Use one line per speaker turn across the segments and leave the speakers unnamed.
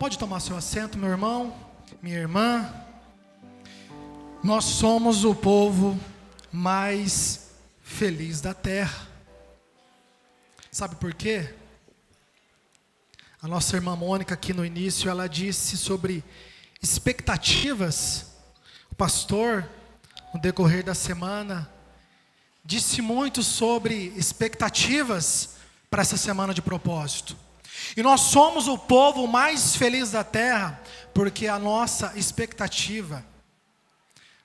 Pode tomar seu assento, meu irmão, minha irmã. Nós somos o povo mais feliz da terra. Sabe por quê? A nossa irmã Mônica aqui no início, ela disse sobre expectativas. O pastor, no decorrer da semana, disse muito sobre expectativas para essa semana de propósito. E nós somos o povo mais feliz da terra, porque a nossa expectativa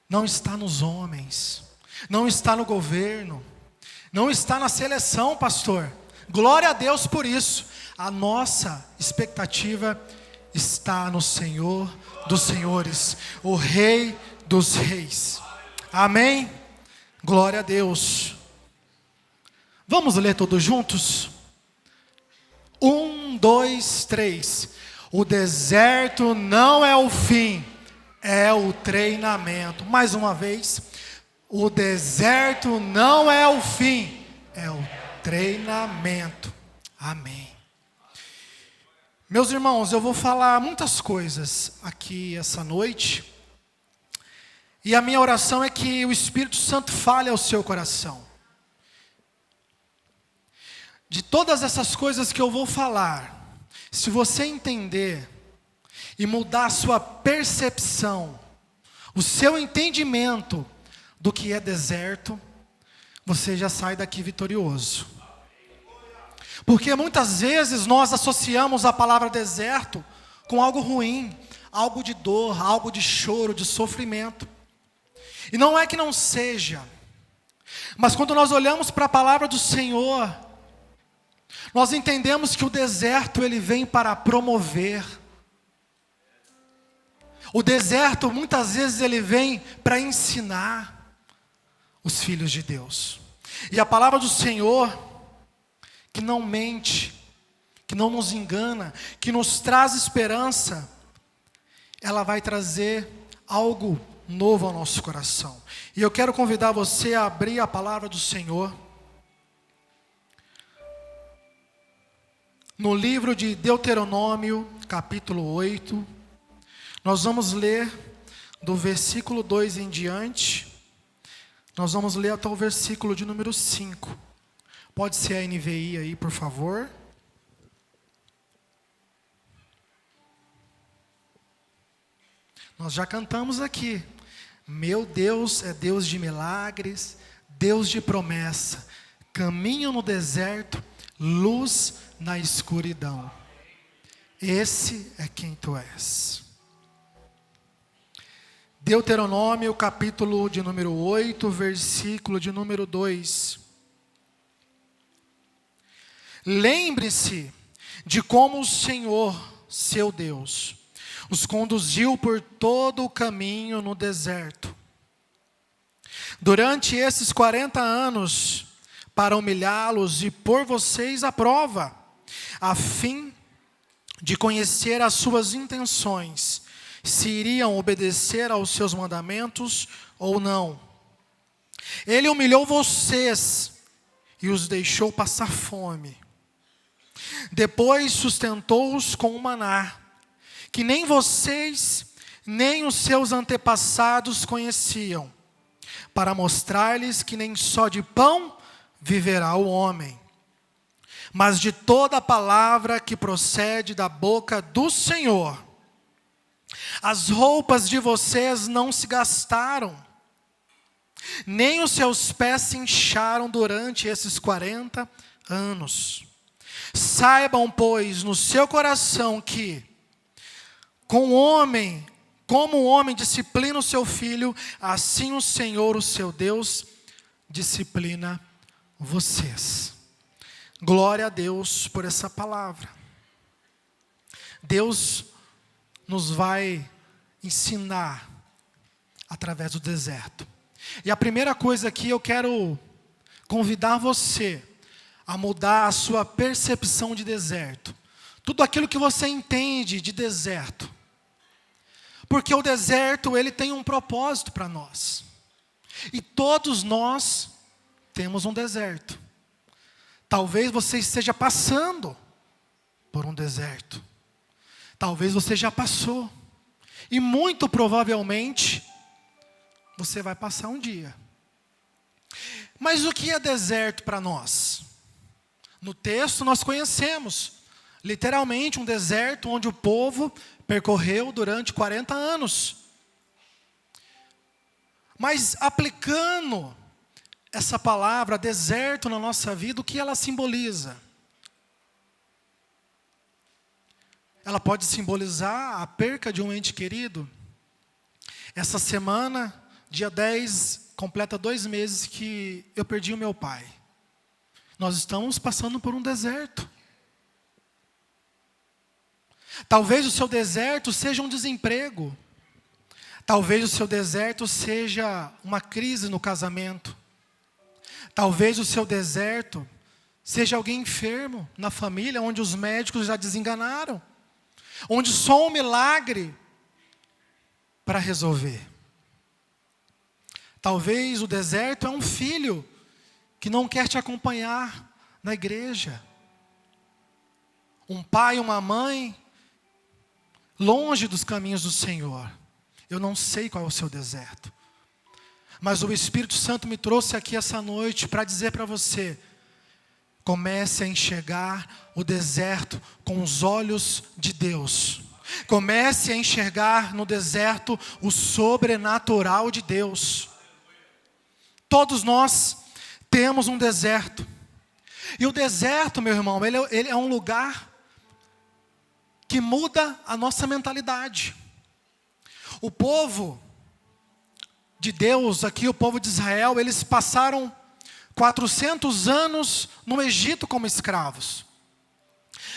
não está nos homens, não está no governo, não está na seleção, pastor. Glória a Deus por isso. A nossa expectativa está no Senhor dos senhores, o Rei dos reis. Amém? Glória a Deus. Vamos ler todos juntos? 1, 2, 3. O deserto não é o fim, é o treinamento. Mais uma vez. O deserto não é o fim, é o treinamento. Amém. Meus irmãos, eu vou falar muitas coisas aqui essa noite. E a minha oração é que o Espírito Santo fale ao seu coração. De todas essas coisas que eu vou falar, se você entender e mudar a sua percepção, o seu entendimento do que é deserto, você já sai daqui vitorioso. Porque muitas vezes nós associamos a palavra deserto com algo ruim, algo de dor, algo de choro, de sofrimento. E não é que não seja, mas quando nós olhamos para a palavra do Senhor, nós entendemos que o deserto ele vem para promover. O deserto muitas vezes ele vem para ensinar os filhos de Deus. E a palavra do Senhor, que não mente, que não nos engana, que nos traz esperança, ela vai trazer algo novo ao nosso coração. E eu quero convidar você a abrir a palavra do Senhor no livro de Deuteronômio, capítulo 8. Nós vamos ler do versículo 2 em diante. Nós vamos ler até o versículo de número 5. Pode ser a NVI aí, por favor. Nós já cantamos aqui. Meu Deus é Deus de milagres, Deus de promessa. Caminho no deserto, luz na escuridão. Esse é quem tu és. Deuteronômio, capítulo de número 8, versículo de número 2. Lembre-se de como o Senhor, seu Deus, os conduziu por todo o caminho no deserto. Durante esses 40 anos, para humilhá-los e pôr vocês à prova, a fim de conhecer as suas intenções, se iriam obedecer aos seus mandamentos ou não. Ele humilhou vocês e os deixou passar fome. Depois sustentou-os com o maná, que nem vocês, nem os seus antepassados conheciam, para mostrar-lhes que nem só de pão viverá o homem, mas de toda a palavra que procede da boca do Senhor. As roupas de vocês não se gastaram, nem os seus pés se incharam durante esses 40 anos. Saibam, pois, no seu coração que, como o homem disciplina o seu filho, assim o Senhor, o seu Deus, disciplina vocês. Glória a Deus por essa palavra. Deus nos vai ensinar através do deserto. E a primeira coisa aqui eu quero convidar você a mudar a sua percepção de deserto. Tudo aquilo que você entende de deserto. Porque o deserto, ele tem um propósito para nós. E todos nós temos um deserto. Talvez você esteja passando por um deserto. Talvez você já passou. E muito provavelmente você vai passar um dia. Mas o que é deserto para nós? No texto nós conhecemos, literalmente um deserto onde o povo percorreu durante 40 anos. Mas aplicando essa palavra deserto na nossa vida, o que ela simboliza? Ela pode simbolizar a perca de um ente querido. Essa semana, dia 10, completa 2 meses que eu perdi o meu pai. Nós estamos passando por um deserto. Talvez o seu deserto seja um desemprego. Talvez o seu deserto seja uma crise no casamento. Talvez o seu deserto seja alguém enfermo na família, onde os médicos já desenganaram. Onde só um milagre para resolver. Talvez o deserto é um filho que não quer te acompanhar na igreja. Um pai, uma mãe, longe dos caminhos do Senhor. Eu não sei qual é o seu deserto. Mas o Espírito Santo me trouxe aqui essa noite para dizer para você: comece a enxergar o deserto com os olhos de Deus. Comece a enxergar no deserto o sobrenatural de Deus. Todos nós temos um deserto. E o deserto, meu irmão, ele é um lugar que muda a nossa mentalidade. O povo de Deus, aqui o povo de Israel, eles passaram 400 anos no Egito como escravos.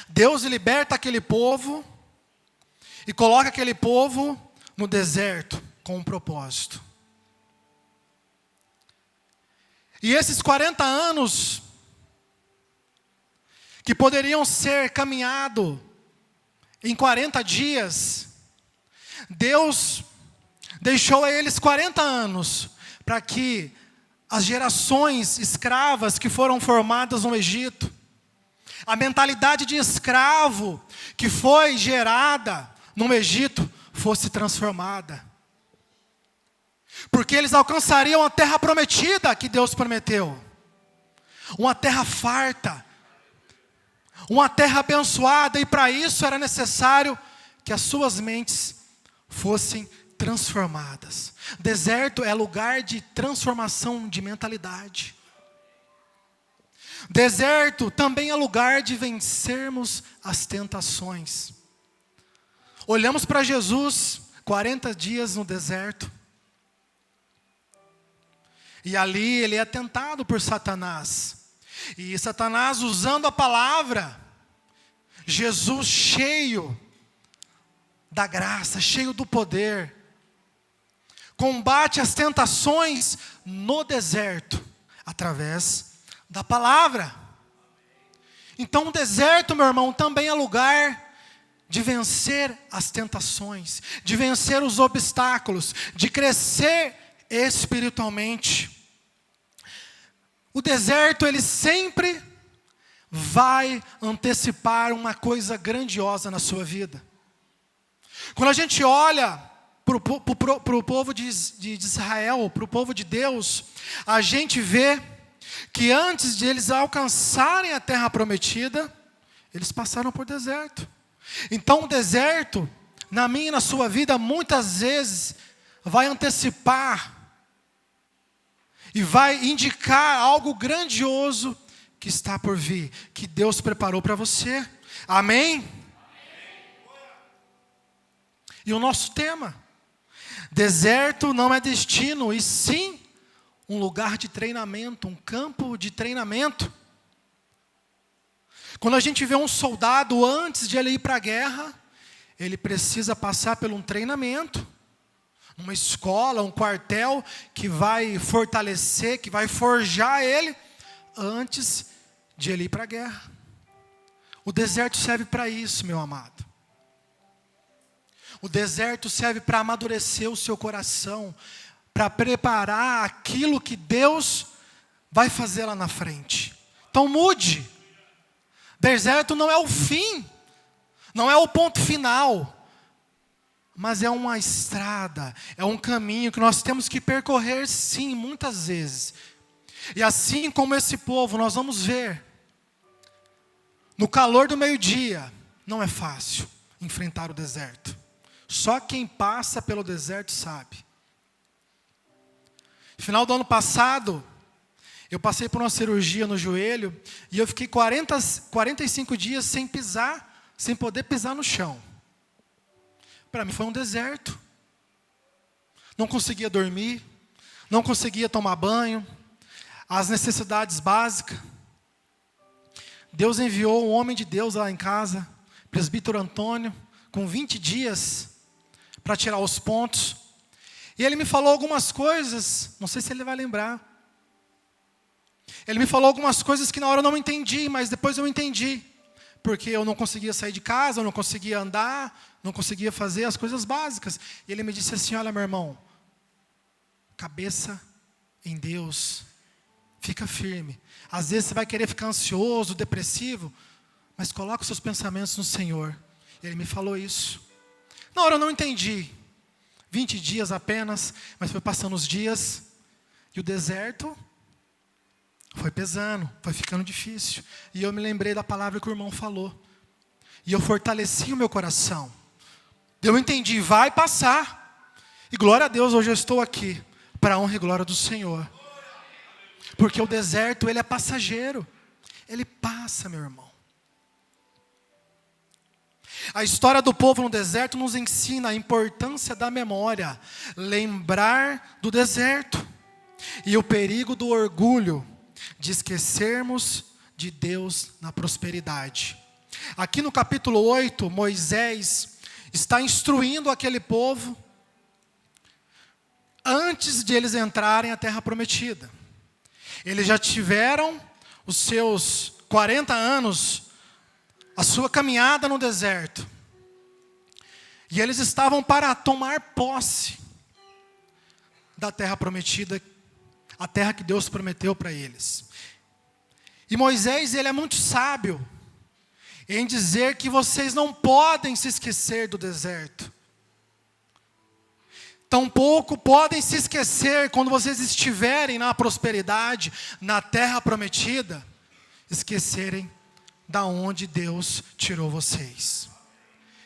Deus liberta aquele povo e coloca aquele povo no deserto com um propósito. E esses 40 anos que poderiam ser caminhado em 40 dias, Deus deixou a eles 40 anos para que as gerações escravas que foram formadas no Egito, a mentalidade de escravo que foi gerada no Egito fosse transformada. Porque eles alcançariam a terra prometida que Deus prometeu. Uma terra farta. Uma terra abençoada. E para isso era necessário que as suas mentes fossem transformadas. Deserto é lugar de transformação de mentalidade. Deserto também é lugar de vencermos as tentações. Olhamos para Jesus, 40 dias no deserto. E ali ele é tentado por Satanás. E Satanás usando a palavra, Jesus cheio da graça, cheio do poder, combate as tentações no deserto, através da palavra. Então o deserto, meu irmão, também é lugar de vencer as tentações, de vencer os obstáculos, de crescer espiritualmente. O deserto, ele sempre vai antecipar uma coisa grandiosa na sua vida. Quando a gente olha para o povo de Israel, para o povo de Deus, a gente vê que antes de eles alcançarem a terra prometida, eles passaram por deserto. Então o deserto, na minha e na sua vida, muitas vezes vai antecipar e vai indicar algo grandioso que está por vir, que Deus preparou para você. Amém? E o nosso tema: deserto não é destino, e sim um lugar de treinamento, um campo de treinamento. Quando a gente vê um soldado, antes de ele ir para a guerra, ele precisa passar por um treinamento, uma escola, um quartel, que vai fortalecer, que vai forjar ele, antes de ele ir para a guerra. O deserto serve para isso, meu amado. O deserto serve para amadurecer o seu coração, para preparar aquilo que Deus vai fazer lá na frente. Então mude. Deserto não é o fim. Não é o ponto final, mas é uma estrada, é um caminho que nós temos que percorrer, sim, muitas vezes. E assim como esse povo, nós vamos ver, no calor do meio-dia, não é fácil enfrentar o deserto. Só quem passa pelo deserto sabe. No final do ano passado, eu passei por uma cirurgia no joelho e eu fiquei 45 dias sem pisar, sem poder pisar no chão. Para mim foi um deserto. Não conseguia dormir, não conseguia tomar banho, as necessidades básicas. Deus enviou um homem de Deus lá em casa, presbítero Antônio, com 20 dias, para tirar os pontos. E ele me falou algumas coisas, não sei se ele vai lembrar. Ele me falou algumas coisas que na hora eu não entendi, mas depois eu entendi. Porque eu não conseguia sair de casa, eu não conseguia andar, não conseguia fazer as coisas básicas. E ele me disse assim: olha, meu irmão, cabeça em Deus, fica firme. Às vezes você vai querer ficar ansioso, depressivo, mas coloca os seus pensamentos no Senhor. Ele me falou isso. Na hora eu não entendi. 20 dias apenas, mas foi passando os dias, e o deserto foi pesando, foi ficando difícil. E eu me lembrei da palavra que o irmão falou. E eu fortaleci o meu coração. Eu entendi, vai passar. E glória a Deus, hoje eu estou aqui, para a honra e glória do Senhor. Porque o deserto, ele é passageiro. Ele passa, meu irmão. A história do povo no deserto nos ensina a importância da memória. Lembrar do deserto. E o perigo do orgulho, de esquecermos de Deus na prosperidade. Aqui no capítulo 8, Moisés está instruindo aquele povo antes de eles entrarem à terra prometida. Eles já tiveram os seus 40 anos, a sua caminhada no deserto. E eles estavam para tomar posse da terra prometida, a terra que Deus prometeu para eles. E Moisés, ele é muito sábio em dizer que vocês não podem se esquecer do deserto. Tampouco podem se esquecer, quando vocês estiverem na prosperidade, na terra prometida, esquecerem da onde Deus tirou vocês.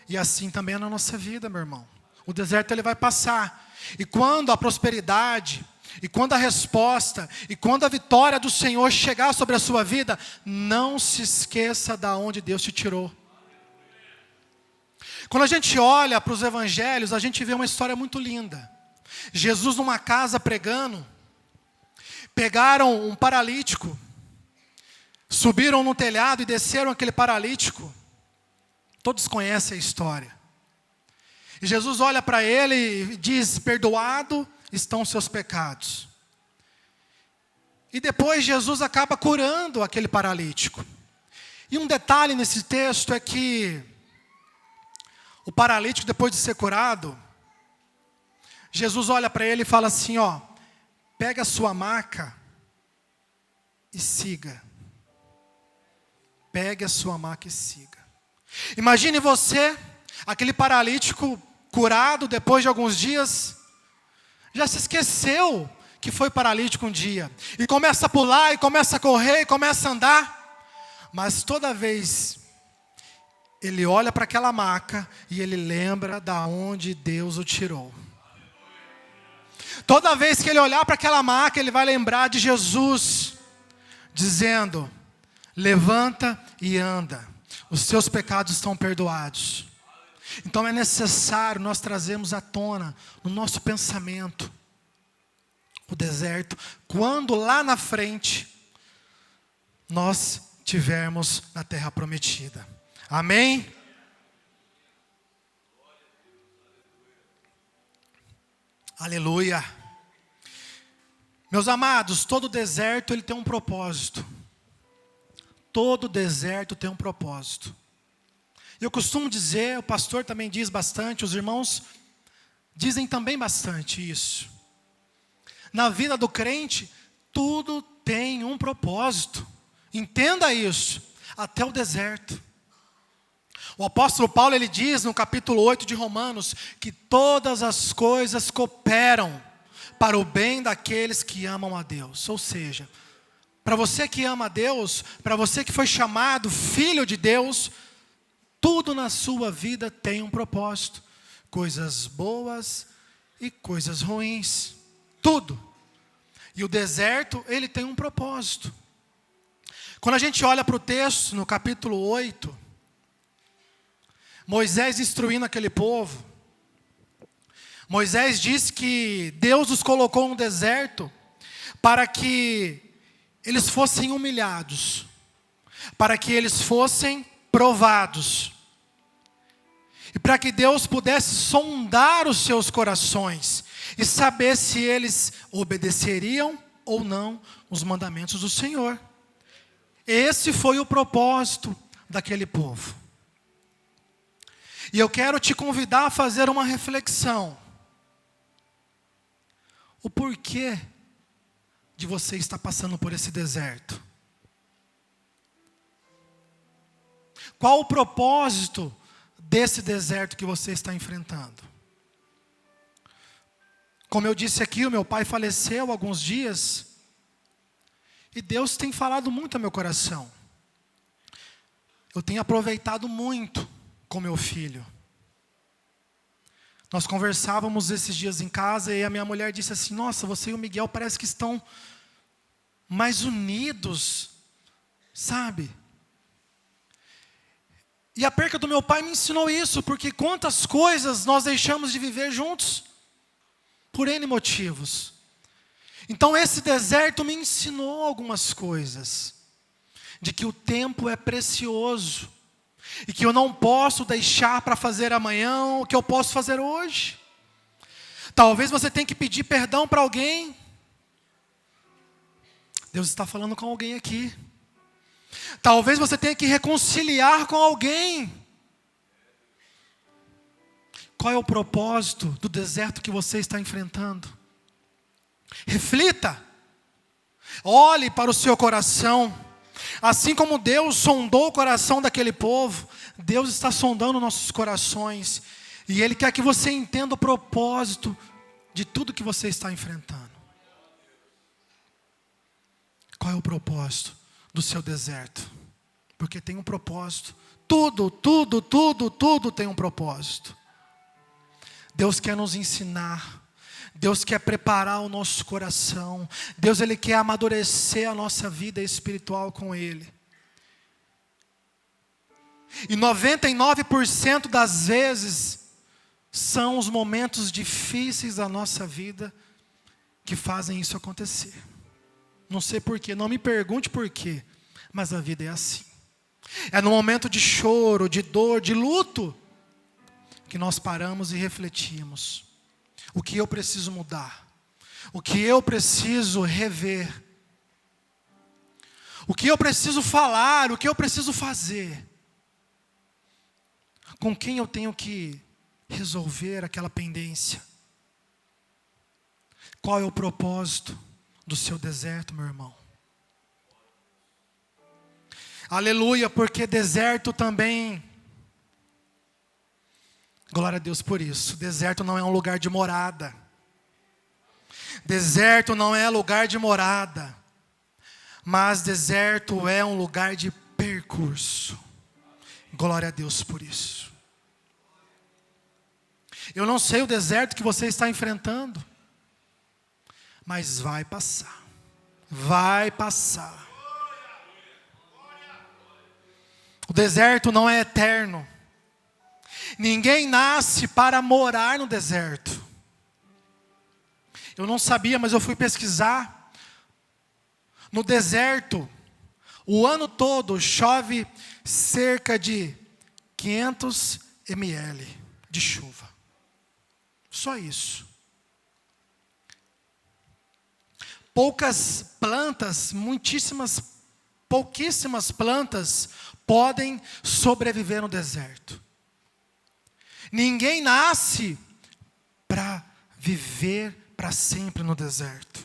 E assim também é na nossa vida, meu irmão. O deserto, ele vai passar. E quando a prosperidade, e quando a resposta, e quando a vitória do Senhor chegar sobre a sua vida, não se esqueça da onde Deus te tirou. Quando a gente olha para os evangelhos, a gente vê uma história muito linda. Jesus numa casa pregando, pegaram um paralítico, subiram no telhado e desceram aquele paralítico. Todos conhecem a história. E Jesus olha para ele e diz: perdoado estão os seus pecados. E depois Jesus acaba curando aquele paralítico. E um detalhe nesse texto é que o paralítico, depois de ser curado, Jesus olha para ele e fala assim: ó, pega a sua maca e siga. Pegue a sua maca e siga. Imagine você, aquele paralítico curado depois de alguns dias, já se esqueceu que foi paralítico um dia. E começa a pular, e começa a correr, e começa a andar. Mas toda vez ele olha para aquela maca e ele lembra da onde Deus o tirou. Toda vez que ele olhar para aquela maca, ele vai lembrar de Jesus, dizendo: levanta e anda, os seus pecados estão perdoados. Então é necessário nós trazermos à tona, no nosso pensamento, o deserto, quando lá na frente, nós tivermos na terra prometida. Amém? Aleluia. Meus amados, todo deserto ele tem um propósito. Todo deserto tem um propósito. Eu costumo dizer, o pastor também diz bastante, os irmãos dizem também bastante isso. Na vida do crente, tudo tem um propósito. Entenda isso, até o deserto. O apóstolo Paulo, ele diz no capítulo 8 de Romanos, que todas as coisas cooperam para o bem daqueles que amam a Deus. Ou seja, para você que ama a Deus, para você que foi chamado filho de Deus, tudo na sua vida tem um propósito. Coisas boas e coisas ruins. Tudo. E o deserto, ele tem um propósito. Quando a gente olha para o texto, no capítulo 8, Moisés instruindo aquele povo, Moisés diz que Deus os colocou no deserto para que eles fossem humilhados, para que eles fossem provados, e para que Deus pudesse sondar os seus corações, e saber se eles obedeceriam ou não os mandamentos do Senhor. Esse foi o propósito daquele povo. E eu quero te convidar a fazer uma reflexão. O porquê de você estar passando por esse deserto? Qual o propósito desse deserto que você está enfrentando? Como eu disse aqui, o meu pai faleceu há alguns dias, e Deus tem falado muito ao meu coração. Eu tenho aproveitado muito com meu filho. Nós conversávamos esses dias em casa, e a minha mulher disse assim: nossa, você e o Miguel parece que estão mais unidos, sabe? E a perca do meu pai me ensinou isso, porque quantas coisas nós deixamos de viver juntos, por N motivos. Então esse deserto me ensinou algumas coisas, de que o tempo é precioso, e que eu não posso deixar para fazer amanhã o que eu posso fazer hoje. Talvez você tenha que pedir perdão para alguém. Deus está falando com alguém aqui. Talvez você tenha que reconciliar com alguém. Qual é o propósito do deserto que você está enfrentando? Reflita. Olhe para o seu coração. Assim como Deus sondou o coração daquele povo, Deus está sondando nossos corações. E Ele quer que você entenda o propósito de tudo que você está enfrentando. Qual é o propósito do seu deserto? Porque tem um propósito. Tudo tem um propósito. Deus quer nos ensinar. Deus quer preparar o nosso coração. Deus, Ele quer amadurecer a nossa vida espiritual com Ele. E 99% das vezes são os momentos difíceis da nossa vida que fazem isso acontecer. Não sei porquê, não me pergunte porquê, mas a vida é assim. É no momento de choro, de dor, de luto, que nós paramos e refletimos. O que eu preciso mudar? O que eu preciso rever? O que eu preciso falar? O que eu preciso fazer? Com quem eu tenho que resolver aquela pendência? Qual é o propósito do seu deserto, meu irmão? Aleluia, porque deserto também... Glória a Deus por isso. Deserto não é um lugar de morada. Deserto não é lugar de morada. Mas deserto é um lugar de percurso. Glória a Deus por isso. Eu não sei o deserto que você está enfrentando, mas vai passar. Vai passar. O deserto não é eterno. Ninguém nasce para morar no deserto. Eu não sabia, mas eu fui pesquisar. No deserto, o ano todo chove cerca de 500 ml de chuva. Só isso. Poucas plantas, pouquíssimas plantas podem sobreviver no deserto. Ninguém nasce para viver para sempre no deserto.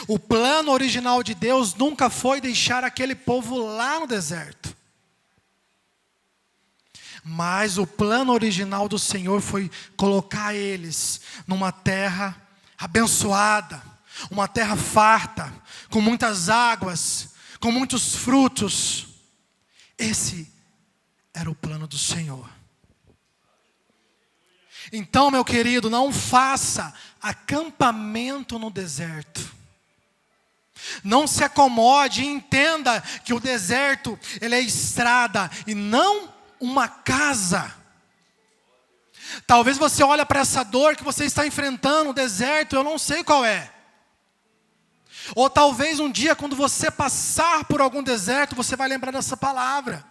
O plano original de Deus nunca foi deixar aquele povo lá no deserto. Mas o plano original do Senhor foi colocar eles numa terra abençoada, uma terra farta, com muitas águas, com muitos frutos. Esse era o plano do Senhor. Então, meu querido, não faça acampamento no deserto. Não se acomode e entenda que o deserto, ele é estrada e não uma casa. Talvez você olhe para essa dor que você está enfrentando, o deserto, eu não sei qual é. Ou talvez um dia, quando você passar por algum deserto, você vai lembrar dessa palavra.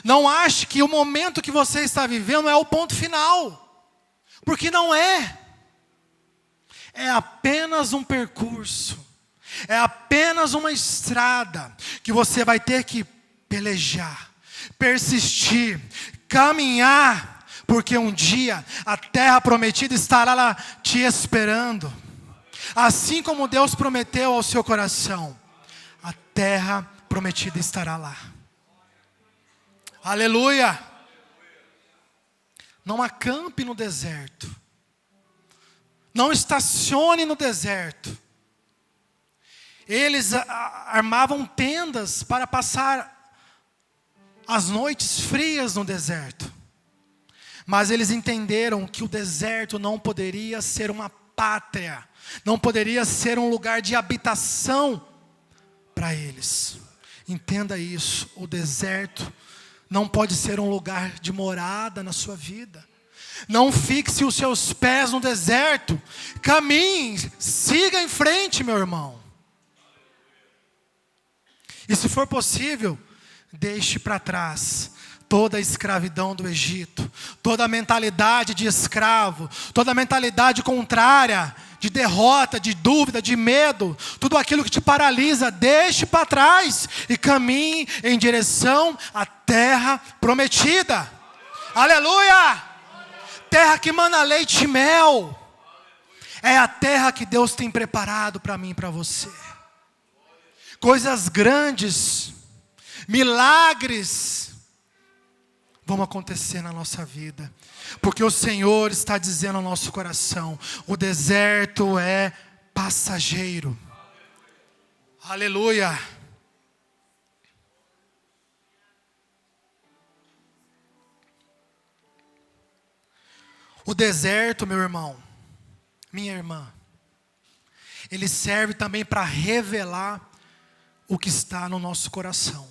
Não ache que o momento que você está vivendo é o ponto final. Porque não é. É apenas um percurso. É apenas uma estrada que você vai ter que pelejar, persistir, caminhar, porque um dia a terra prometida estará lá te esperando. Assim como Deus prometeu ao seu coração, a terra prometida estará lá. Aleluia! Não acampe no deserto. Não estacione no deserto. Eles armavam tendas para passar as noites frias no deserto. Mas eles entenderam que o deserto não poderia ser uma pátria, não poderia ser um lugar de habitação para eles. Entenda isso, o deserto não pode ser um lugar de morada na sua vida. Não fixe os seus pés no deserto, caminhe, siga em frente, meu irmão. E se for possível, deixe para trás toda a escravidão do Egito, toda a mentalidade de escravo, toda a mentalidade contrária, de derrota, de dúvida, de medo, tudo aquilo que te paralisa, deixe para trás e caminhe em direção à terra prometida. Aleluia! Terra que mana leite e mel. É a terra que Deus tem preparado para mim e para você. Coisas grandes, milagres vão acontecer na nossa vida, porque o Senhor está dizendo ao nosso coração: o deserto é passageiro. Aleluia. O deserto, meu irmão, minha irmã, ele serve também para revelar o que está no nosso coração.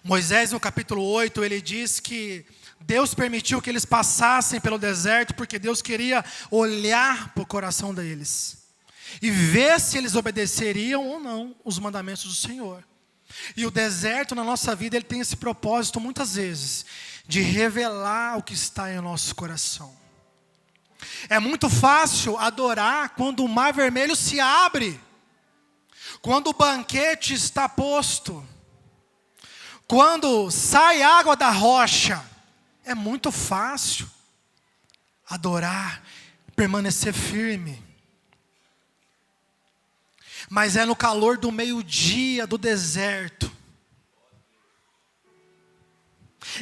Moisés, no capítulo 8, ele diz que Deus permitiu que eles passassem pelo deserto, porque Deus queria olhar para o coração deles e ver se eles obedeceriam ou não os mandamentos do Senhor. E o deserto na nossa vida, ele tem esse propósito muitas vezes, de revelar o que está em nosso coração. É muito fácil adorar quando o mar vermelho se abre, quando o banquete está posto, quando sai água da rocha. É muito fácil adorar, permanecer firme. Mas é no calor do meio-dia do deserto,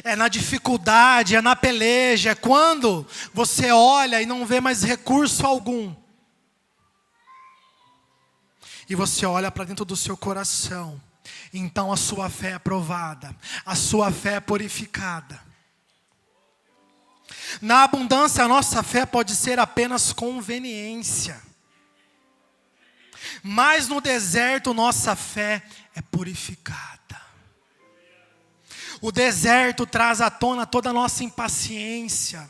é na dificuldade, é na peleja, é quando você olha e não vê mais recurso algum, e você olha para dentro do seu coração, então a sua fé é provada, a sua fé é purificada. Na abundância, a nossa fé pode ser apenas conveniência, mas no deserto nossa fé é purificada. O deserto traz à tona toda a nossa impaciência,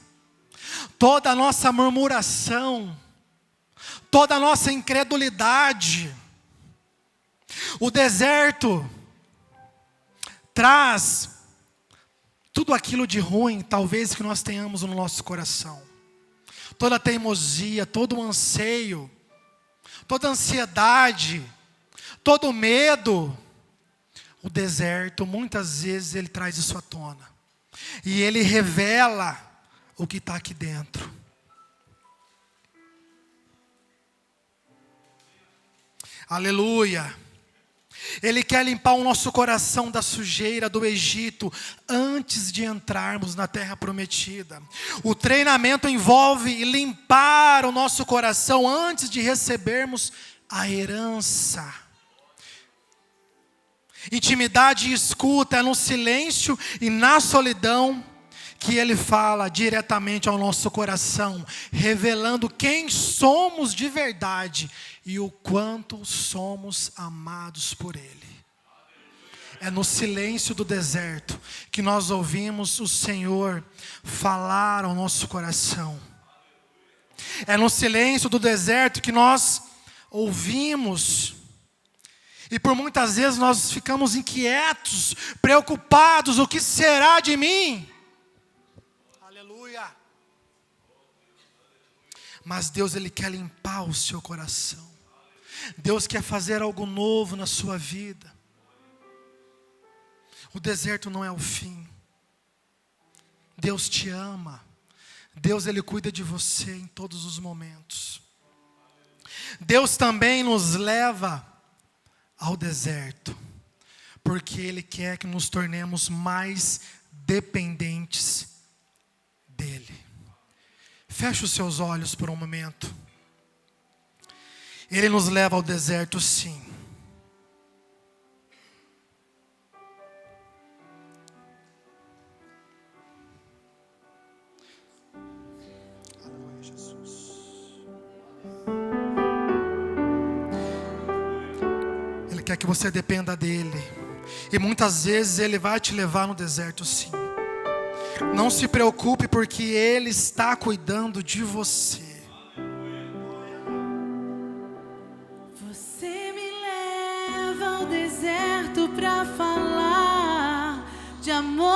toda a nossa murmuração, toda a nossa incredulidade. O deserto traz tudo aquilo de ruim, talvez, que nós tenhamos no nosso coração. Toda a teimosia, todo o anseio, toda a ansiedade, todo o medo. O deserto, muitas vezes, ele traz isso à tona. E ele revela o que está aqui dentro. Aleluia. Ele quer limpar o nosso coração da sujeira do Egito antes de entrarmos na terra prometida. O treinamento envolve limpar o nosso coração antes de recebermos a herança. Intimidade e escuta é no silêncio e na solidão que Ele fala diretamente ao nosso coração, revelando quem somos de verdade e o quanto somos amados por Ele. É no silêncio do deserto que nós ouvimos o Senhor falar ao nosso coração. É no silêncio do deserto que nós ouvimos. E por muitas vezes nós ficamos inquietos, preocupados, o que será de mim? Aleluia. Mas Deus, Ele quer limpar o seu coração. Deus quer fazer algo novo na sua vida. O deserto não é o fim. Deus te ama. Deus, Ele cuida de você em todos os momentos. Deus também nos leva ao deserto, porque Ele quer que nos tornemos mais dependentes dEle. Feche os seus olhos por um momento. Ele nos leva ao deserto, sim. Aleluia, Jesus. Ele quer que você dependa dEle. E muitas vezes Ele vai te levar no deserto, sim. Não se preocupe, porque Ele está cuidando de você.
Você me leva ao deserto para falar de amor.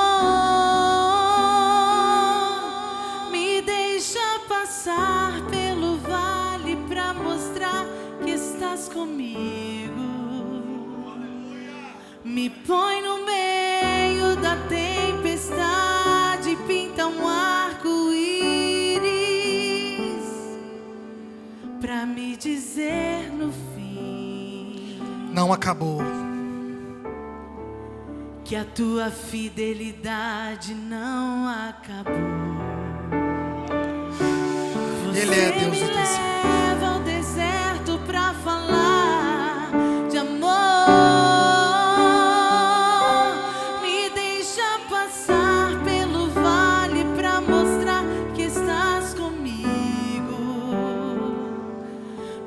Me deixa passar pelo vale para mostrar que estás comigo. Me põe no meio da tempestade, pinta um arco-íris pra me dizer no fim:
Não acabou.
que a tua fidelidade não acabou. Você
Ele é Deus
me
do deserto.
leva ao deserto pra falar de amor. Me deixa passar pelo vale pra mostrar que estás comigo.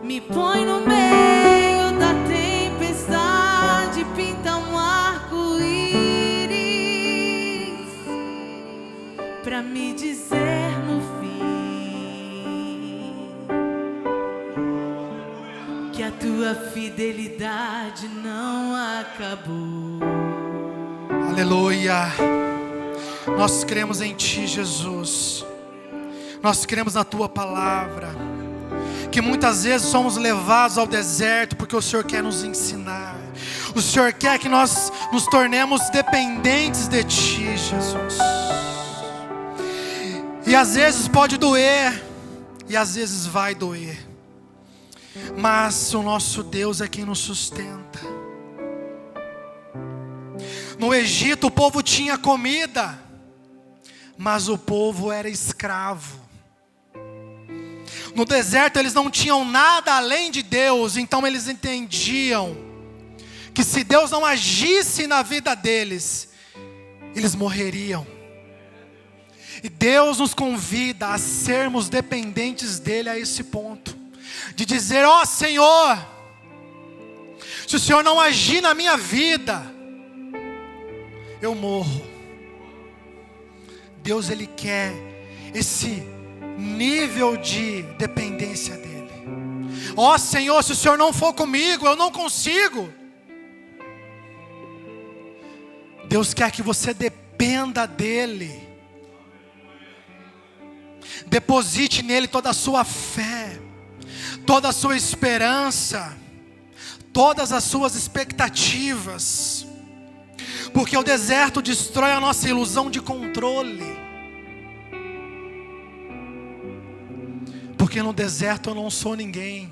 Me põe no meio da tempestade, pinta um arco-íris pra me dizer no fim que a tua fidelidade não acabou.
Aleluia. Nós cremos em Ti, Jesus. Nós cremos na Tua palavra. Que muitas vezes somos levados ao deserto porque o Senhor quer nos ensinar. O Senhor quer que nós nos tornemos dependentes de Ti, Jesus. E às vezes pode doer, e às vezes vai doer. Mas o nosso Deus é quem nos sustenta. No Egito o povo tinha comida, mas o povo era escravo. No deserto eles não tinham nada além de Deus, então eles entendiam que se Deus não agisse na vida deles, eles morreriam. E Deus nos convida a sermos dependentes dEle a esse ponto, de dizer: ó Senhor, se o Senhor não agir na minha vida, eu morro. Deus, Ele quer esse nível de dependência dEle. Ó Senhor, se o Senhor não for comigo, eu não consigo. Deus quer que você dependa dEle. Deposite nele toda a sua fé, toda a sua esperança, todas as suas expectativas. Porque o deserto destrói a nossa ilusão de controle. Porque no deserto eu não sou ninguém.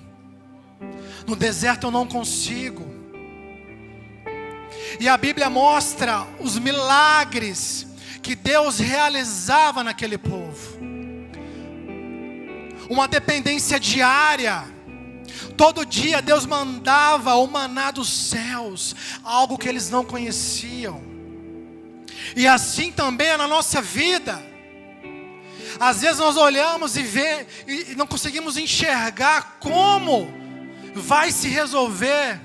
No deserto eu não consigo. E a Bíblia mostra os milagres que Deus realizava naquele povo. Uma dependência diária. Todo dia Deus mandava o maná dos céus, algo que eles não conheciam. E assim também é na nossa vida. Às vezes nós olhamos e não conseguimos enxergar como vai se resolver,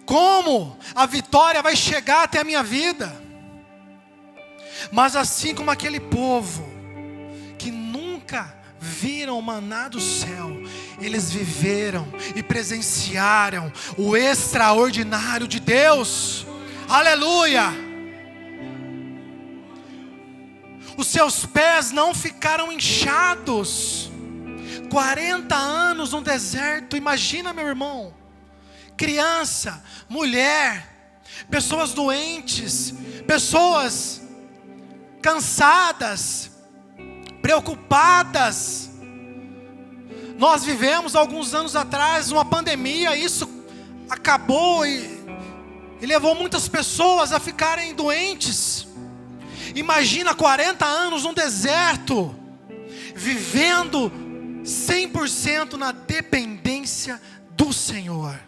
como a vitória vai chegar até a minha vida. Mas assim como aquele povo que nunca viram o maná do céu, eles viveram e presenciaram o extraordinário de Deus. Aleluia! Os seus pés não ficaram inchados. 40 anos no deserto. Imagina, meu irmão, criança, mulher, pessoas doentes, pessoas cansadas, preocupadas. Nós vivemos alguns anos atrás uma pandemia. Isso acabou e levou muitas pessoas a ficarem doentes. Imagina 40 anos no deserto, vivendo 100% na dependência do Senhor.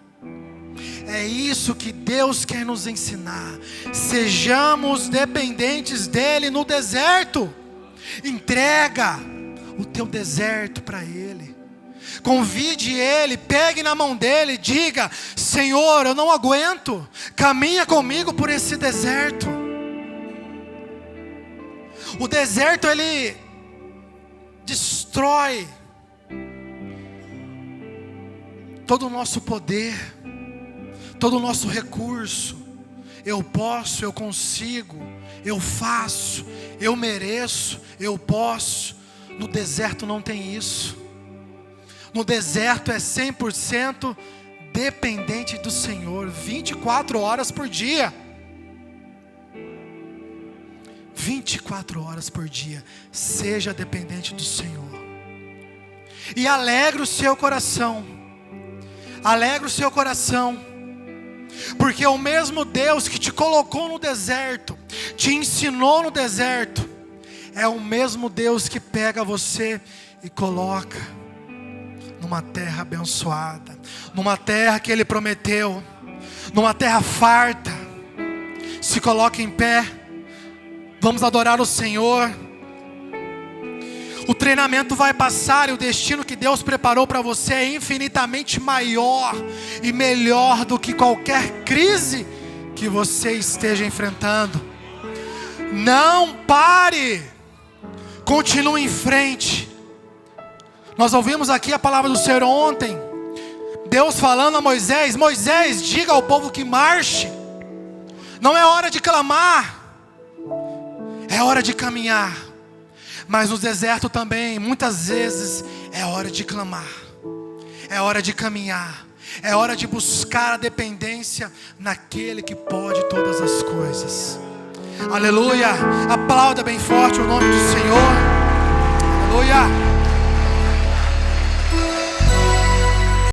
É isso que Deus quer nos ensinar. Sejamos dependentes dEle no deserto. Entrega o teu deserto para Ele. Convide Ele, pegue na mão dEle, diga: Senhor, eu não aguento, caminha comigo por esse deserto. O deserto, ele destrói todo o nosso poder, todo o nosso recurso. Eu posso, eu consigo, eu faço, eu mereço, eu posso. No deserto não tem isso. No deserto é 100% dependente do Senhor, 24 horas por dia. 24 horas por dia, seja dependente do Senhor. E alegre o seu coração. Alegre o seu coração. Porque o mesmo Deus que te colocou no deserto, te ensinou no deserto, é o mesmo Deus que pega você e coloca numa terra abençoada, numa terra que Ele prometeu, numa terra farta. Se coloque em pé. Vamos adorar o Senhor. O treinamento vai passar e o destino que Deus preparou para você é infinitamente maior e melhor do que qualquer crise que você esteja enfrentando. Não pare, continue em frente. Nós ouvimos aqui a palavra do Senhor ontem, Deus falando a Moisés: Moisés, diga ao povo que marche. Não é hora de clamar, é hora de caminhar. Mas no deserto também, muitas vezes, é hora de clamar, é hora de caminhar, é hora de buscar a dependência naquele que pode todas as coisas. Aleluia! Aplauda bem forte o nome do Senhor. Aleluia!